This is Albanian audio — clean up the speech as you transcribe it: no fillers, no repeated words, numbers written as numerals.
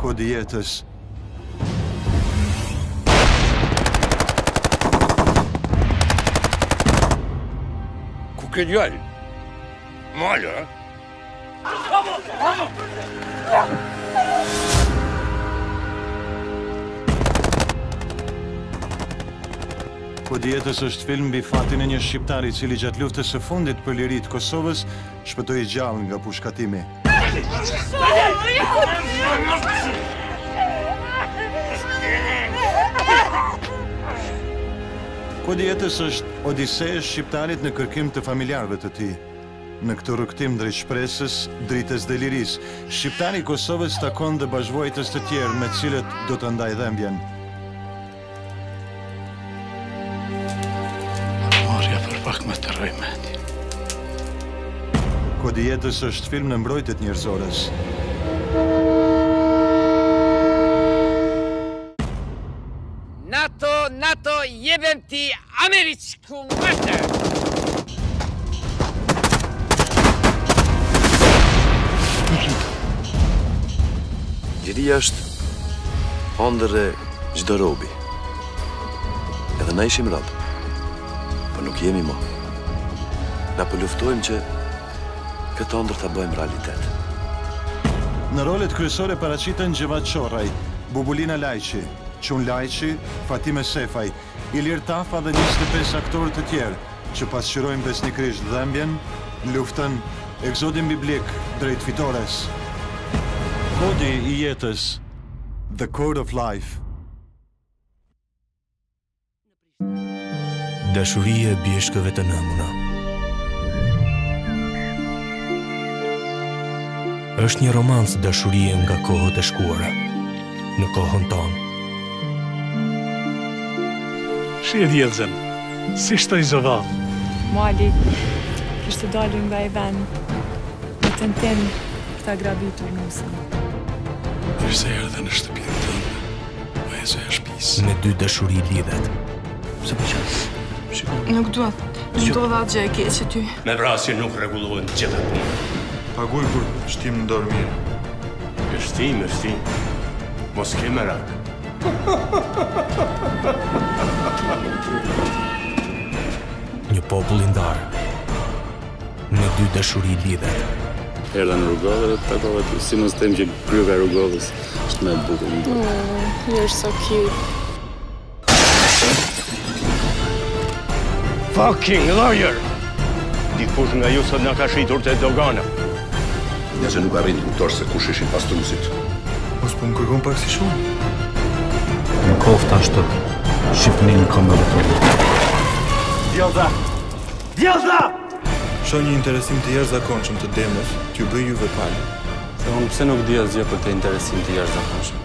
Kodi i jetës. Ku ke djallë? Malë, ha? Kodi i jetës është film mbi fatin e një shqiptari i cili gjatë luftës së fundit për liritë Kosovës shpëtoi gjallë nga pushkatimi. Kodi i jetës është odise e shqiptarit në kërkim të familjarëve të tij. Në këtë rrugtim drejt shpresës, dritës dhe lirisë, shqiptari i Kosovës takon dhe bashkëvuajtës të tjerë me të cilët do të ndajë dhembjen. Marja për pak më të rroj mendje. Kodi i jetës është film në mbrojtjet njerëzores. NATO, jebem ti Američku mater! Liria është ëndër e çdo robi. Edhe na ishim rad. Po nuk jemi më. Na po luftojmë që këtë ëndër ta bëjmë realitet. Në rolet kryesore paraqiten Gjevat Çorraj, Bubulina Lajçi, Çun Lajçi, Fatime Sefaj, Ilir Tafa dhe 25 aktorë të tjerë që pasqyrojnë besnikërisht dhembjen, luftën, egzodin biblik drejt fitores. Kodi i jetës, The Code of Life. Dashuria e bjeshkëve të nëmuna. Është një romancë dashurie nga kohët e shkuara, në kohën tonë. Shi e djelëzën, si shtoj zëvat? Mali kishte dalur nga i vend në tentim për ta grabitur nusën. Ishte erdhe në shtëpinë tënde, vajzoja e shtëpisë. Me dy dashuri lidhet. Pse po qas? Nuk duhet, ndodha gjë e keqe ty. Me vrasje nuk rregullohen të gjitha punët. Paguaj kur shtim në dorë mirë. Shtim. Mos ke merak. Një popull i ndarë. Me dy dashuri lidhet. Erdha në Rrugovë dhe takova ty. Si mos them që kryeka e Rrugovës është më e bukur. You're so cute. Fucking lawyer! Dikush nga ju sot na ka shitur te dogana. Nëse nuk arrin të kuptosh se kush ishin pastruesit. Mos po më kërkon pak si shumë. Në kofta është Shqipërinë kombëve tonë. Djelza! Shoh një interesim të jashtëzakonshëm të Demës, t'ju bëj juve palë. Se unë pse nuk di asgjë për të interesim të jashtëzakonshëm.